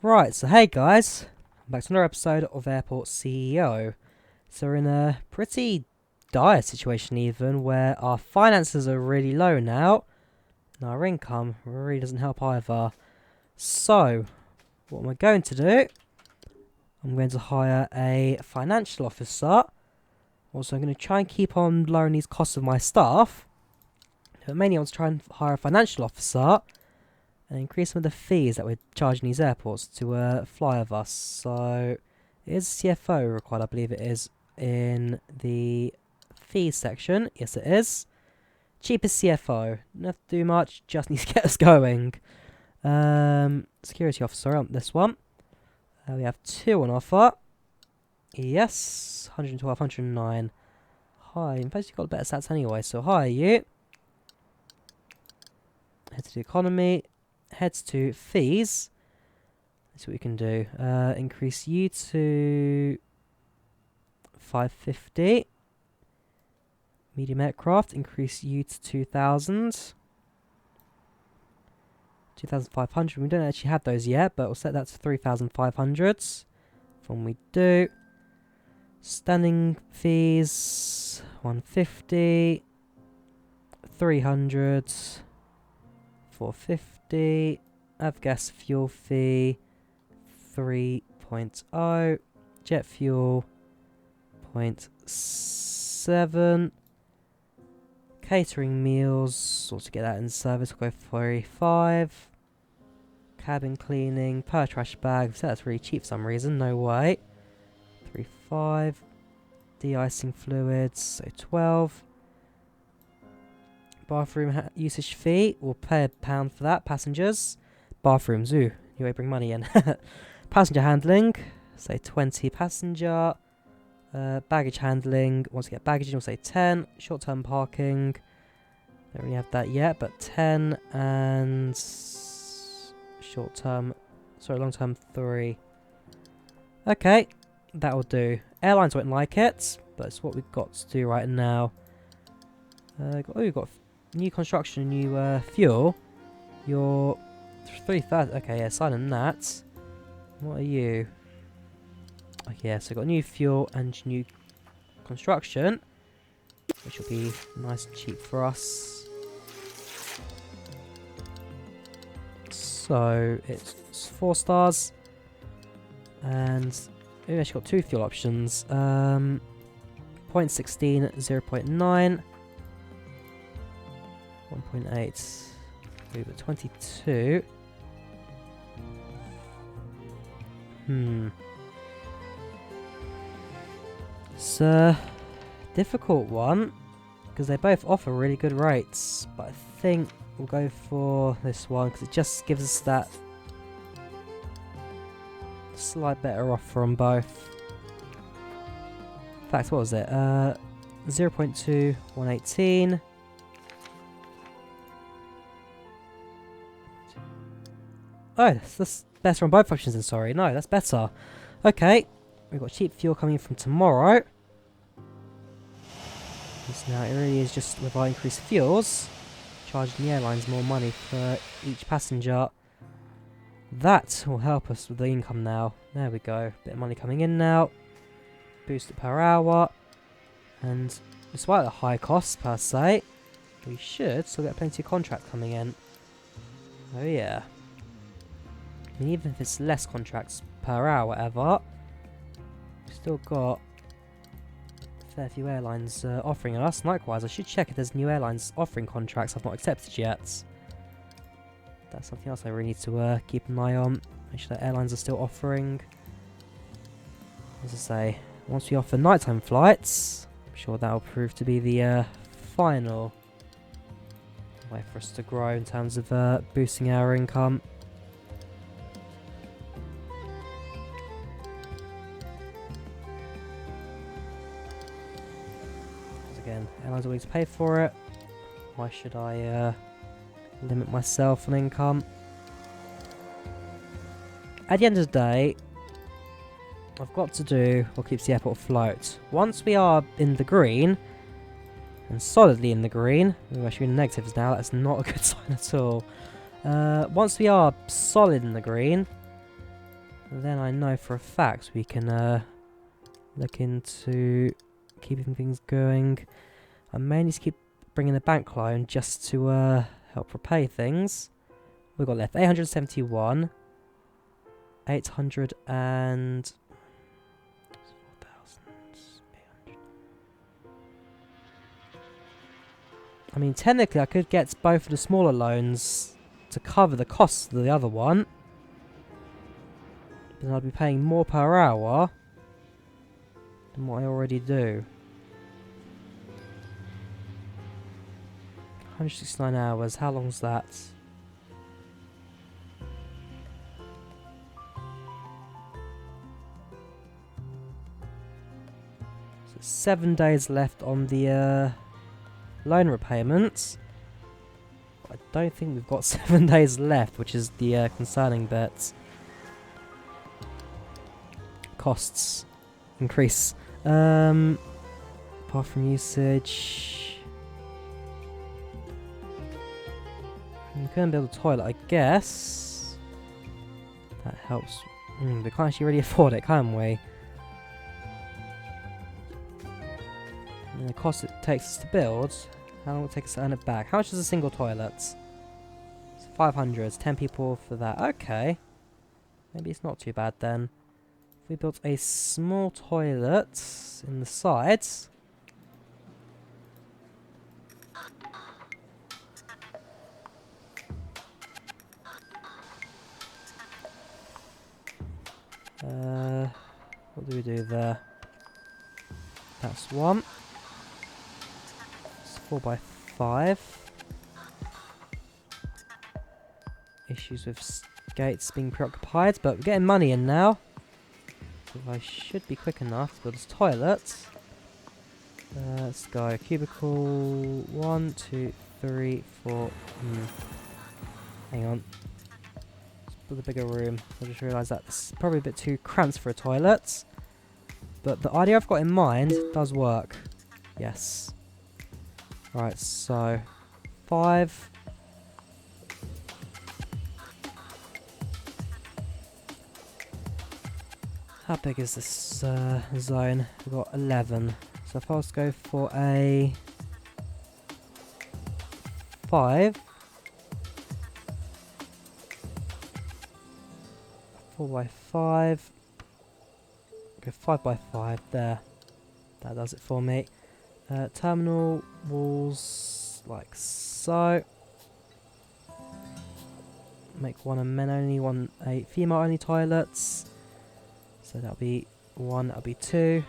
Right, so hey guys, back to another episode of Airport CEO. So we're in a pretty dire situation even, where our finances are really low now, and our income really doesn't help either. So, what am I going to do? I'm going to hire a financial officer. Also, I'm going to try and keep on lowering these costs of my staff. But mainly I want to try and hire a financial officer and increase some of the fees that we're charging these airports to fly with us. So, is CFO required? I believe it is in the fees section. Yes, it is. Cheapest CFO. Don't have to do much, just needs to get us going. Security officer on this one. We have 2 on offer. Yes, 112, 109. Hi, in fact, you've got better stats anyway, so hi you. Head to the economy. Heads to fees. That's what we can do. Increase you to 550. Medium aircraft, increase you to 2,000. 2,500. We don't actually have those yet, but we'll set that to 3,500. When we do. Standing fees, 150. 300. 450. Avgas fuel fee, 3.0. Jet fuel, 0.7. Catering meals, also get that in service, we'll go 45. Cabin cleaning, per trash bag, so that's really cheap for some reason, no way. 3.5. De-icing fluids, so 12. Bathroom usage fee, we'll pay £1 for that, passengers. Bathrooms, ooh, you won't bring money in. Passenger handling, say 20 passenger. Baggage handling, once you get baggage, we'll say 10. Short-term parking, don't really have that yet, but 10. And long-term 3. Okay, that'll do. Airlines won't like it, but it's what we've got to do right now. We've got new construction, new fuel. You're 3,000. Okay, yeah, signing that. What are you? Oh, yeah, so we've got new fuel and new construction, which will be nice and cheap for us. So it's 4 stars, and we've actually got 2 fuel options. 0.16, 0.9, 1.8. We've got 22. It's a difficult one, because they both offer really good rates, but I think we'll go for this one, because it just gives us that slight better offer on both. In fact, what was it? 0.2, 118. Oh, that's better on both options then, sorry. No, that's better. Okay, we've got cheap fuel coming in from tomorrow. So now it really is just with our increased fuels, charging the airlines more money for each passenger. That will help us with the income now. There we go. Bit of money coming in now. Boost it per hour. And despite the high costs per se, we should still get plenty of contract coming in. Oh yeah. I mean, even if it's less contracts per hour, whatever, we've still got a fair few airlines offering us. Likewise, I should check if there's new airlines offering contracts I've not accepted yet. That's something else I really need to keep an eye on. Make sure that airlines are still offering. As I say, once we offer nighttime flights, I'm sure that'll prove to be the final way for us to grow in terms of boosting our income. Again, airlines are willing to pay for it. Why should I limit myself on income? At the end of the day, I've got to do what keeps the airport afloat. Once we are in the green, and solidly in the green, we're actually in the negatives now, that's not a good sign at all. Once we are solid in the green, then I know for a fact we can look into keeping things going. I may need to keep bringing a bank loan just to help repay things. We've got left 871, 800 and 4,800. I mean, technically I could get both of the smaller loans to cover the costs of the other one. Then I'd be paying more per hour than what I already do. 169 hours, how long's that? So 7 days left on the loan repayments. I don't think we've got 7 days left, which is the concerning bit. Costs increase. Apart from usage, you can build a toilet, I guess. That helps. We can't actually really afford it, can we? And the cost it takes us to build. How long will it take us to earn it back? How much is a single toilet? It's 500. 10 people for that. Okay. Maybe it's not too bad then. If we built a small toilet in the sides. What do we do there? That's one. It's 4x5. Issues with gates being preoccupied, but we're getting money in now. So I should be quick enough to build this toilet. Let's go. Cubicle 1, 2, 3, 4. Hang on. Let's build a bigger room. I just realised that's probably a bit too cramped for a toilet. But the idea I've got in mind does work. Yes. Right, so 5. How big is this zone? We've got 11. So if I was to go for a 5. 4x5. Go 5x5 there. That does it for me. Terminal walls like so. Make one a men only, one a female only toilets. So that'll be 1, that'll be 2.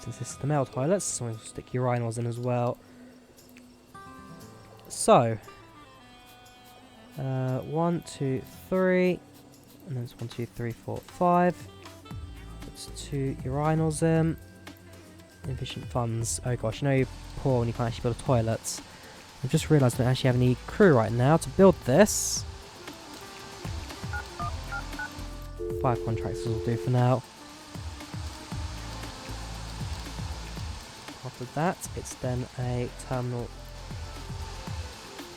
Since this is the male toilets, so we'll stick urinals in as well. So 1, 2, 3, and then it's 1, 2, 3, 4, 5. That's 2 urinals in. Efficient funds. Oh gosh, you know you're poor when you can't actually build a toilet. I've just realised I don't actually have any crew right now to build this. 5 contractors will do for now. After that, it's then a terminal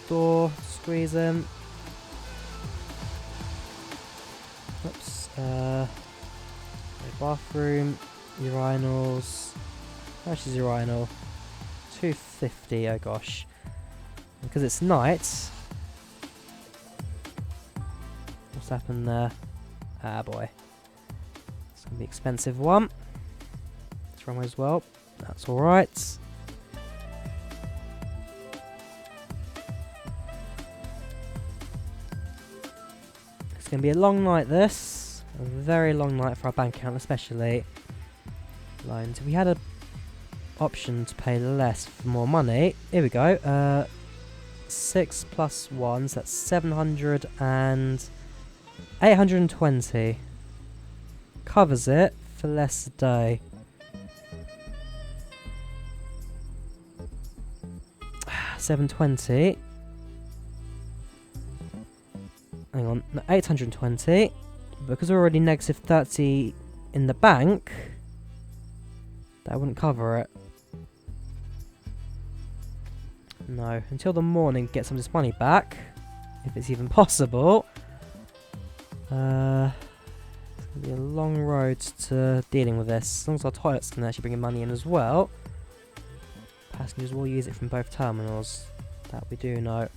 door, squeeze in. Oops. A bathroom, urinals. How much is urinal? 250, oh gosh. Because it's night. What's happened there? Ah boy. It's going to be an expensive one. It's wrong as well. That's alright. It's going to be a long night this. A very long night for our bank account especially. Loans. If we had an option to pay less for more money. Here we go. 6 plus 1, so that's 700 and 820. Covers it for less a day. $720. Hang on, no, 820. Because we're already negative 30 in the bank, that wouldn't cover it. No, until the morning, get some of this money back, if it's even possible. It's It'll be a long road to dealing with this. As long as our toilets can actually bring in money in as well. Passengers will use it from both terminals. That we do know.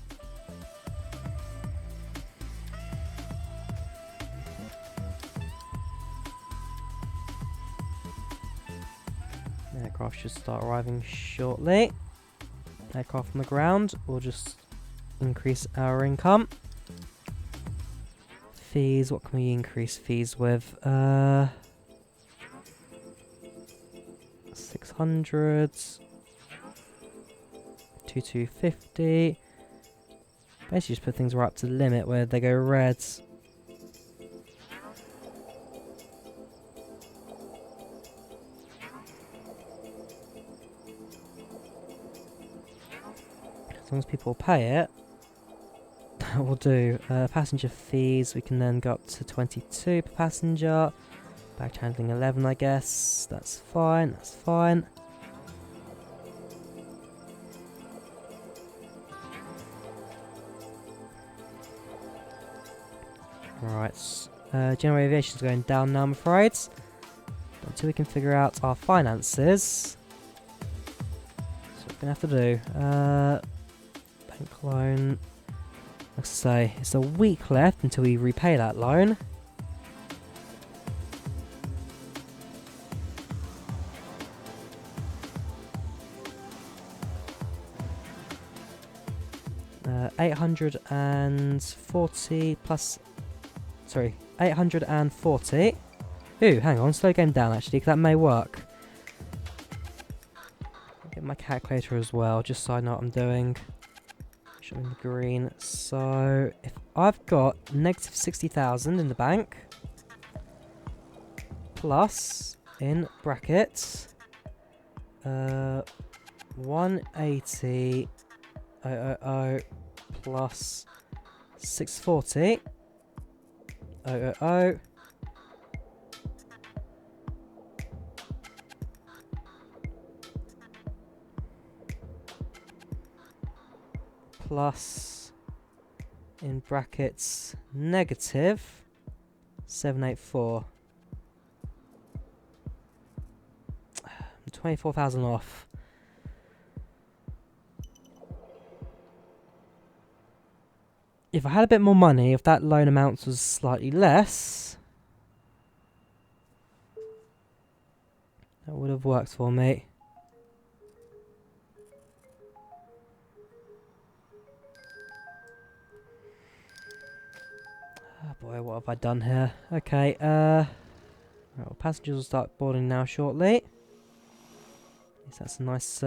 Aircraft should start arriving shortly. Aircraft on the ground will just increase our income. Fees, what can we increase fees with? 600 to 250. Basically just put things right up to the limit where they go red. As long as people pay it, that will do. Passenger fees, we can then go up to 22 per passenger. Baggage handling 11, I guess. That's fine, that's fine. Right, general aviation is going down now, I'm afraid. Until we can figure out our finances. That's what we're going to have to do. Bank loan. Like I say, it's a week left until we repay that loan. $840 plus... Sorry, 840. Ooh, hang on, slow game down actually, 'cause that may work. I'll get my calculator as well, just so I know what I'm doing. I'm in the green. So, if I've got negative 60,000 in the bank, plus, in brackets, 180, 000, plus 640, 000, plus, in brackets, negative 784. I'm 24,000 off. If I had a bit more money, if that loan amount was slightly less, that would have worked for me. Oh boy, what have I done here? Okay, well, passengers will start boarding now shortly. Yes, that's a nice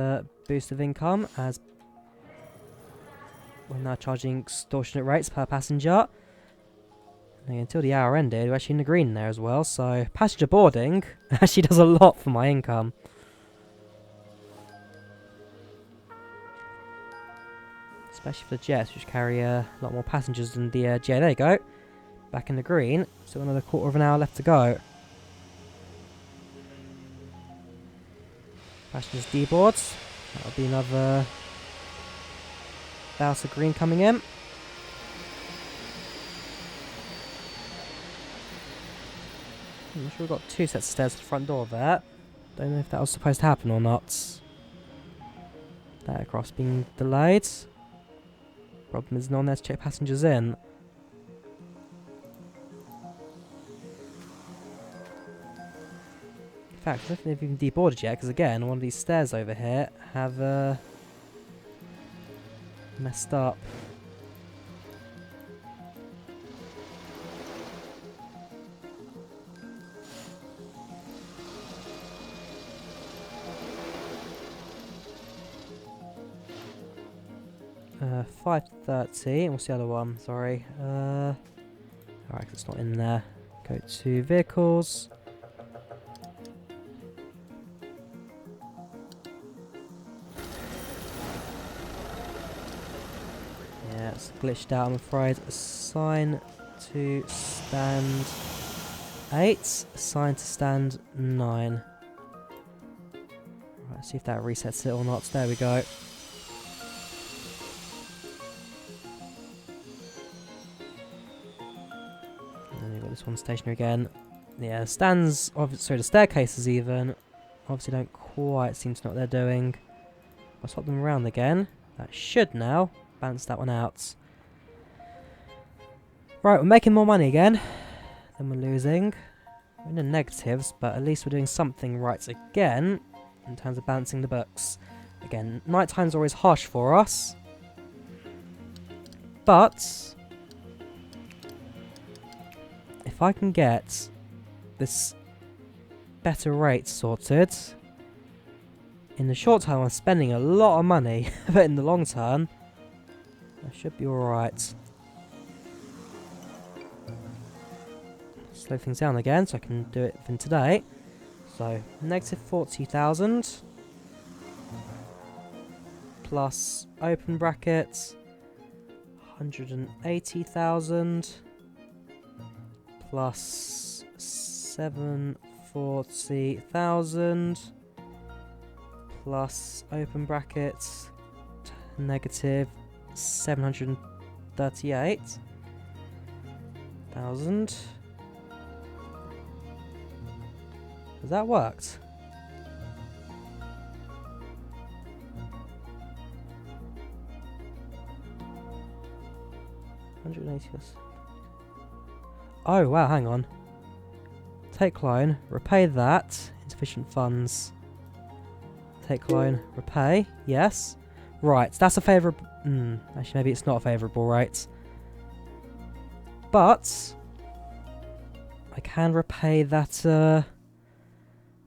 boost of income, as we're now charging extortionate rates per passenger. And until the hour ended, we're actually in the green there as well, so passenger boarding actually does a lot for my income. Especially for the jets, which carry a lot more passengers than the jet. There you go. Back in the green. Still another quarter of an hour left to go. Passengers deboard. That'll be another bout of green coming in. I'm sure we've got 2 sets of stairs to the front door there. Don't know if that was supposed to happen or not. That aircraft's being delayed. Problem is no one there to check passengers in. In fact, I don't think they've even deboarded yet, because again, one of these stairs over here have messed up. Uh, 5:30, and what's the other one? Sorry. Alright, it's not in there. Go to vehicles. Yeah, it's glitched out, I'm afraid. Assign to stand 8. Assign to stand 9. Right, see if that resets it or not. There we go. And then you've got this one stationary again. Yeah, the staircases even, obviously don't quite seem to know what they're doing. I'll swap them around again. That should now balance that one out. Right, we're making more money again than we're losing. We're in the negatives, but at least we're doing something right again in terms of balancing the books. Again, night time's always harsh for us. But if I can get this better rate sorted, in the short term I'm spending a lot of money, but in the long term I should be alright. Slow things down again so I can do it within today. So negative 40,000 plus open bracket 180,000 plus 740,000 plus open brackets negative 738,000. Has that worked? Oh wow, hang on. Take loan, repay that. Insufficient funds. Take loan, repay. Yes. Right, that's a favourable... actually, maybe it's not a favourable rate. But I can repay that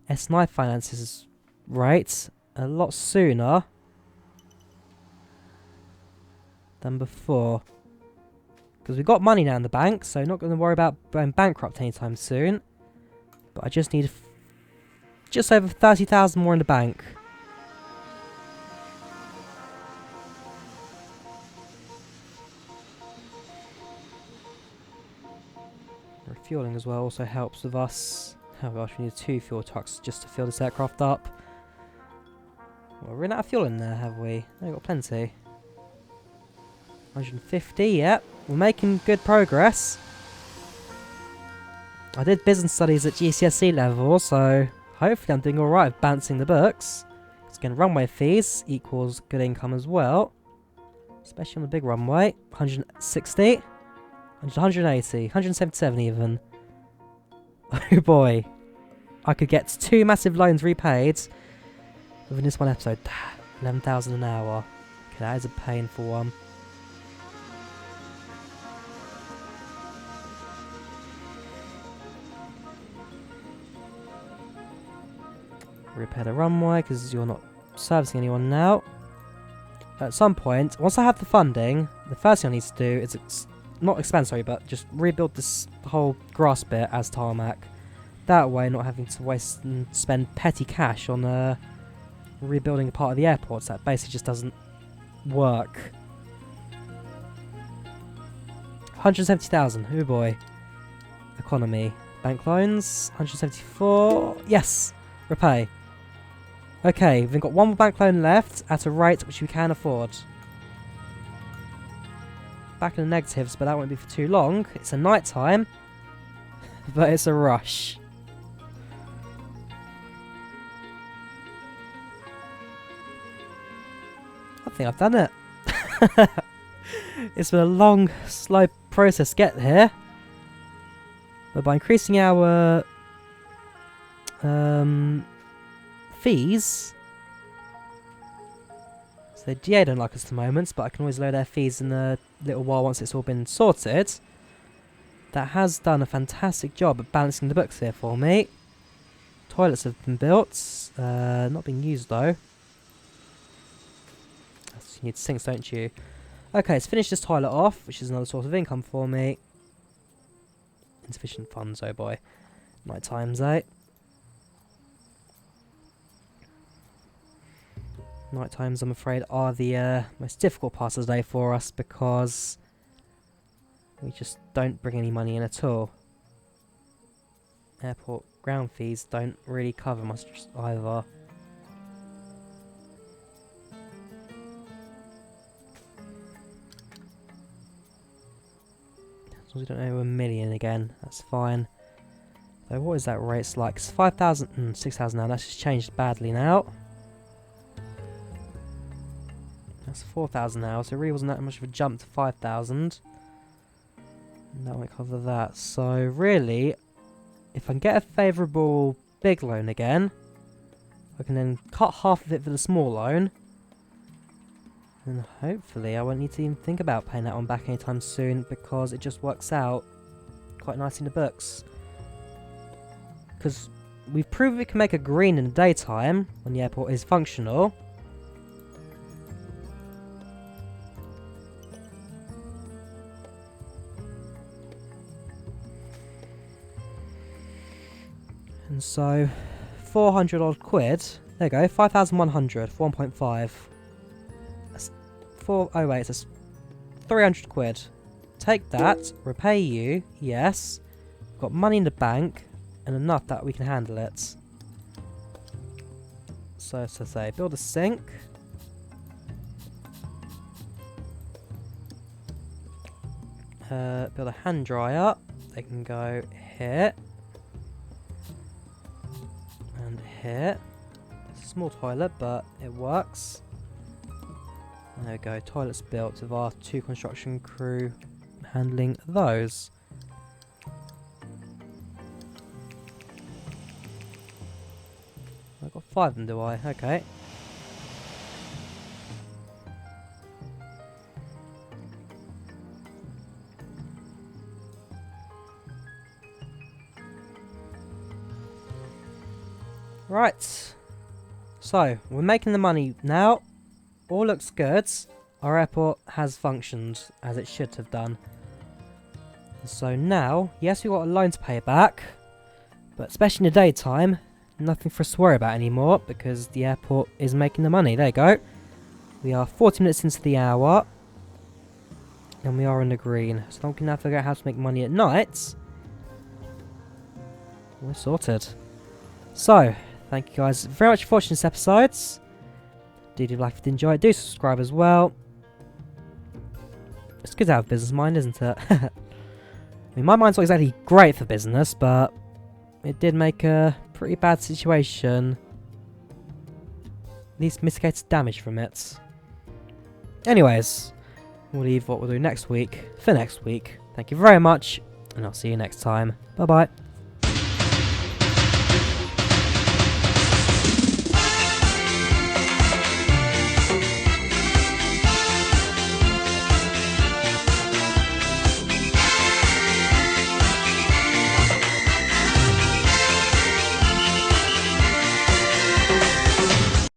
S9 finances rate a lot sooner than before. Because we've got money now in the bank, so not going to worry about going bankrupt anytime soon. But I just need just over 30,000 more in the bank. Refueling as well also helps with us. Oh gosh, we need 2 fuel trucks just to fill this aircraft up. Well, we're not out of fuel in there, have we? No, we've got plenty. 150, yep. We're making good progress. I did business studies at GCSE level, so hopefully I'm doing alright with balancing the books. Because again, runway fees equals good income as well. Especially on the big runway. 160. 180. 177 even. Oh boy. I could get 2 massive loans repaid within this one episode. 11,000 an hour. Okay, that is a painful one. Repair the runway because you're not servicing anyone now. At some point, once I have the funding, the first thing I need to do is not expand, sorry, but just rebuild this whole grass bit as tarmac. That way, not having to waste and spend petty cash on rebuilding a part of the airports. That basically just doesn't work. 170,000. Oh boy. Economy. Bank loans. 174. Yes. Repay. Okay, we've got 1 more bank loan left at a rate which we can afford. Back in the negatives, but that won't be for too long. It's a night time, but it's a rush. I think I've done it. It's been a long, slow process to get here. But by increasing our fees, so the DA don't like us at the moment, but I can always lower their fees in a little while once it's all been sorted. That has done a fantastic job at balancing the books here for me. Toilets have been built, not being used though. You need sinks, don't you? Okay, let's finish this toilet off, which is another source of income for me. Insufficient funds, oh boy. Night times, eh? Night times, I'm afraid, are the most difficult part of the day for us because we just don't bring any money in at all. Airport ground fees don't really cover much either. As long as we don't owe $1 million again, that's fine. So what is that rate? It's like 5,000, 6,000 now. That's just changed badly now. That's 4,000 now, so it really wasn't that much of a jump to 5,000. That won't cover that. So really, if I can get a favourable big loan again, I can then cut half of it for the small loan. And hopefully I won't need to even think about paying that one back anytime soon, because it just works out quite nice in the books. Because we've proven we can make a green in the daytime when the airport is functional. And so, 400 odd quid. There you go, 5,100 for 1.5. That's oh wait, that's 300 quid. Take that, repay you, yes. Got money in the bank, and enough that we can handle it. So to say, build a sink. Build a hand dryer. They can go here. And here. It's a small toilet, but it works. There we go, toilets built with our 2 construction crew handling those. I've got 5 of them, do I? Okay. Right. So, we're making the money now. All looks good. Our airport has functioned as it should have done. So now, yes, we've got a loan to pay back, but especially in the daytime, nothing for us to worry about anymore because the airport is making the money. There you go. We are 40 minutes into the hour, and we are in the green. So we can now figure out how to make money at night. We're sorted. So, thank you guys very much for watching this episode. Do like if you did enjoy it, do subscribe as well. It's good to have a business mind, isn't it? I mean, my mind's not exactly great for business, but it did make a pretty bad situation. At least mitigated damage from it. Anyways, we'll leave what we'll do next week for next week. Thank you very much, and I'll see you next time. Bye bye.